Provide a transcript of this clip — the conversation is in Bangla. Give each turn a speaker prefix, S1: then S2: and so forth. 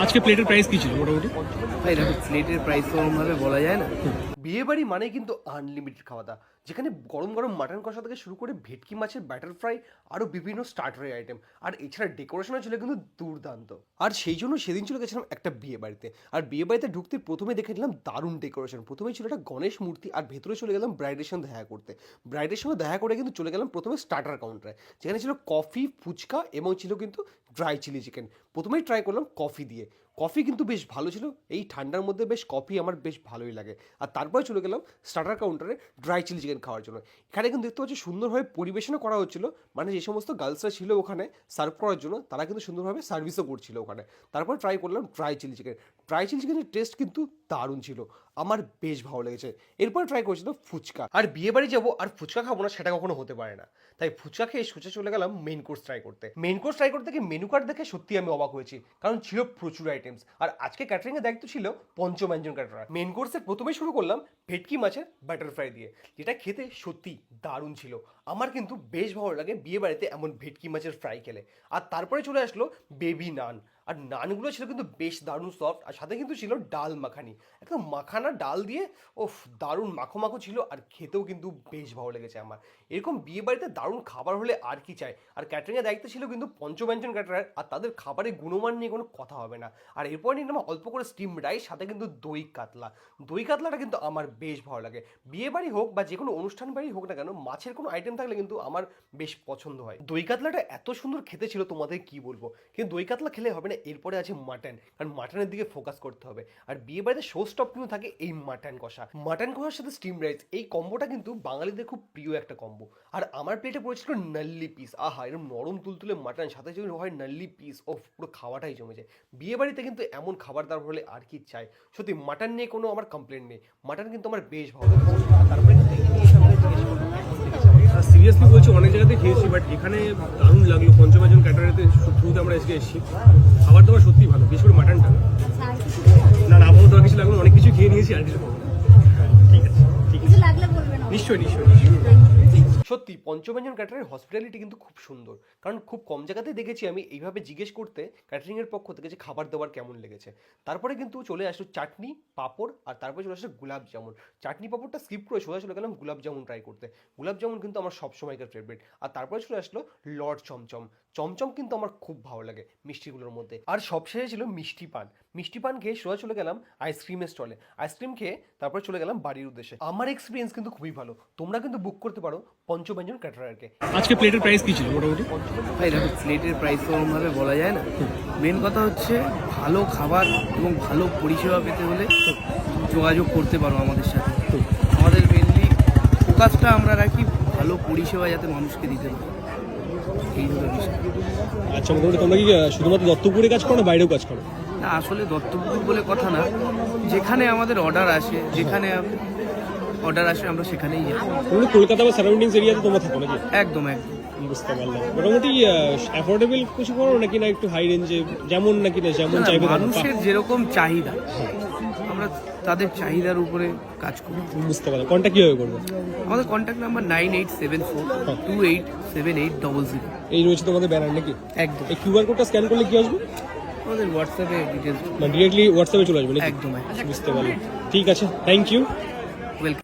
S1: আজকে প্লেটের প্রাইস কি ছিল মোটামুটি?
S2: ভাই দেখো, প্লেটের প্রাইস তো ওরকমভাবে বলা যায় না।
S3: বিয়ে বাড়ি মানে কিন্তু আনলিমিটেড খাওয়া দাওয়া, যেখানে গরম গরম মাটন কষা থেকে শুরু করে ভেটকি মাছের ব্যাটার ফ্রাই, আরও বিভিন্ন স্টার্টারের আইটেম, আর এছাড়া ডেকোরেশনও ছিল কিন্তু দুর্দান্ত। আর সেই জন্য সেদিন চলে গেছিলাম একটা বিয়ে বাড়িতে। আর বিয়ে বাড়িতে ঢুকতে প্রথমে দেখে নিলাম দারুণ ডেকোরেশন। প্রথমেই ছিল একটা গণেশ মূর্তি, আর ভেতরে চলে গেলাম ব্রাইডের সঙ্গে দেখা করতে। ব্রাইডের সঙ্গে দেখা করে কিন্তু চলে গেলাম প্রথমে স্টার্টার কাউন্টারে, যেখানে ছিল কফি, ফুচকা এবং ছিল কিন্তু ড্রাই চিলি চিকেন। প্রথমেই ট্রাই করলাম কফি দিয়ে। কফি কিন্তু বেশ ভালো ছিল, এই ঠান্ডার মধ্যে বেশ কফি আমার বেশ ভালোই লাগে। আর তারপরে চলে গেলাম স্টার্টার কাউন্টারে ড্রাই চিলি চিকেন খাওয়ার জন্য। এখানে কিন্তু দেখতে পাচ্ছি সুন্দরভাবে পরিবেশনও করা হচ্ছিল, মানে যে সমস্ত গার্লসরা ছিল ওখানে সার্ভ করার জন্য তারা কিন্তু সুন্দরভাবে সার্ভিসও করছিল ওখানে। তারপর ট্রাই করলাম dry chilli chicken. Dry chilli চিকেনের টেস্ট কিন্তু দারুণ ছিল, আমার বেশ ভালো লেগেছে। এরপর ট্রাই করেছিল ফুচকা। আর বিয়ে বাড়ি যাবো আর ফুচকা খাবো না, সেটা কখনো হতে পারে না। তাই ফুচকা খেয়ে সোজা চলে গেলাম মেন কোর্স ট্রাই করতে। মেন কোর্স ট্রাই করতে গিয়ে মেনু কার্ড দেখে সত্যি আমি অবাক হয়েছি, কারণ ছিল প্রচুর আইটেমস। আর আজকে ক্যাটারিং এর দায়িত্ব ছিল পঞ্চব্যঞ্জন ক্যাটারার। মেন কোর্সে প্রথমেই শুরু করলাম ভেটকি মাছের ব্যাটার ফ্রাই দিয়ে, যেটা খেতে সত্যি দারুণ ছিল। আমার কিন্তু বেশ ভালো লাগে বিয়ে বাড়িতে এমন ভেটকি মাছের ফ্রাই খেলে। আর তারপরে চলে আসলো বেবি নান। আর নানগুলো ছিল কিন্তু বেশ দারুণ সফট, আর সাথে কিন্তু ছিল ডাল মাখানি, একদম মাখানা ডাল দিয়ে। ওফ, দারুণ মাখো মাখো ছিল, আর খেতেও কিন্তু বেশ ভালো লেগেছে আমার। এরকম বিয়ে বাড়িতে দারুণ খাবার হলে আর কি চাই। আর ক্যাটারিংয়ের দায়িত্ব ছিল কিন্তু পঞ্চব্যঞ্জন ক্যাটারার, আর তাদের খাবারের গুণমান নিয়ে কোনো কথা হবে না। আর এরপর নিলাম অল্প করে স্টিম রাইস, সাথে কিন্তু দই কাতলা। দই কাতলাটা কিন্তু আমার বেশ ভালো লাগে। বিয়ে বাড়ি হোক বা যে কোনো অনুষ্ঠান বাড়ি হোক না কেন, মাছের কোনো আইটেম থাকলে কিন্তু আমার বেশ পছন্দ হয়। দই কাতলাটা এত সুন্দর খেতে ছিল, তোমাদের কি বলবো। কিন্তু দই কাতলা খেলে হবে না, এরপরে আছে মাটন, কারণ মাটনের দিকে ফোকাস করতে হবে। আর বিয়ে বাড়িতে শো স্টপ কিন্তু থাকে এই মাটন কষা। মাটন কষার সাথে স্টিম রাইস, এই কম্বোটা কিন্তু বাঙালিদের খুব প্রিয় একটা কম্বো। আর আমার প্লেটে পড়েছিল নাল্লি পিস। আহা, এরকম নরম তুলতুলে মাটন, সাথে যদি হয় নাল্লি পিস, ও পুরো খাওয়াটাই জমে যায়। বিয়ে বাড়িতে কিন্তু এমন খাবার দাবার হলে আর কি চাই। সত্যি মাটন নিয়ে কোনো আমার কমপ্লেন নেই, মাটন কিন্তু আমার বেশ ভালো লাগে। তারপরে কিন্তু
S1: সিরিয়াসলি বলছি, অনেক জায়গাতে খেয়েছি, বাট এখানে দারুণ লাগলো। পঞ্চব্যঞ্জন ক্যাটারারেতে থ্রুতে আমরা আজকে এসেছি। খাবার দাবার সত্যি ভালো, বিশেষ করে মাটনটা। না না, আপাতত আর কিছু লাগলো, অনেক কিছু খেয়ে নিয়েছি, আর কিছু খাবো না। ঠিক আছে, ঠিক আছে, নিশ্চয়ই নিশ্চয়ই নিশ্চয়ই।
S3: সত্যি পঞ্চব্যঞ্জন ক্যাটারের হসপিটালিটি কিন্তু খুব সুন্দর, কারণ খুব কম জায়গাতেই দেখেছি আমি এইভাবে জিজ্ঞেস করতে ক্যাটারিংয়ের পক্ষ থেকে যে খাবার দাবার কেমন লেগেছে। তারপরে কিন্তু চলে আসলো চাটনি, পাঁপড়, আর তারপরে চলে আসলো গুলাব জামুন। চাটনি পাঁপড়টা স্কিপ করে সোজা চলে গেলাম গুলাব জামুন ট্রাই করতে। গুলাব জামুন কিন্তু আমার সবসময়কার ফেভারিট। আর তারপরে চলে আসলো লর্ড চমচম। চমচম কিন্তু আমার খুব ভালো লাগে মিষ্টিগুলোর মধ্যে। আর সবশেষে ছিল মিষ্টি পান। মিষ্টি পান খেয়ে সোজা চলে গেলাম আইসক্রিমের স্টলে। আইসক্রিম খেয়ে তারপরে চলে গেলাম বাড়ির উদ্দেশ্যে। আমার এক্সপিরিয়েন্স কিন্তু খুবই ভালো, তোমরা কিন্তু বুক করতে পারো পঞ্চব্যঞ্জন ক্যাটারারকে।
S1: আজকে প্লেটের প্রাইস কি ছিল মোটামুটি?
S2: ভাই দেখো, প্লেটের প্রাইস তো ওরকমভাবে বলা যায় না। মেন কথা হচ্ছে ভালো খাবার এবং ভালো পরিষেবা পেতে হলে যোগাযোগ করতে পারো আমাদের সাথে। আমাদের মেনলি ফোকাসটা আমরা রাখি ভালো পরিষেবা যাতে মানুষকে দিতে পারি, এই হলো বিষয়।
S1: আচ্ছা, মোটামুটি তোমরা কি শুধুমাত্র দত্তপুরে কাজ করো না বাইরেও কাজ করো?
S2: না, আসলে দত্তপুর বলে কথা না, যেখানে আমাদের অর্ডার আসে, যেখানে অর্ডার আসে আমরা সেখানেই যাই।
S1: পুরো কলকাতা বা সারাউন্ডিংস এরিয়াতে তোমরা থাকো নাকি?
S2: একদম একদম।
S1: বুঝতে পারলাম। মোটামুটি অ্যাফোর্ডেবল কিছু করো নাকি না একটু হাই রেঞ্জে, যেমন নাকি না যেমন চাইবে
S2: মানুষের যেরকম চাহিদা, আমরা তাদের চাহিদার উপরে কাজ করি।
S1: বুঝতে পারলাম। কন্ট্যাক্ট কীভাবে করবো?
S2: আমাদের কন্ট্যাক্ট নাম্বার 9874287800।
S1: এই রয়েছে তোমাদের ব্যানার নাকি?
S2: একদম।
S1: এই কিউআর কোডটা স্ক্যান করলে কি আসবে?
S2: আমাদের হোয়াটসঅ্যাপে ডিটেলস,
S1: ডিরেক্টলি হোয়াটসঅ্যাপে চলে আসবে নাকি?
S2: একদম।
S1: বুঝতে পারলাম, ঠিক আছে, থ্যাংক ইউ।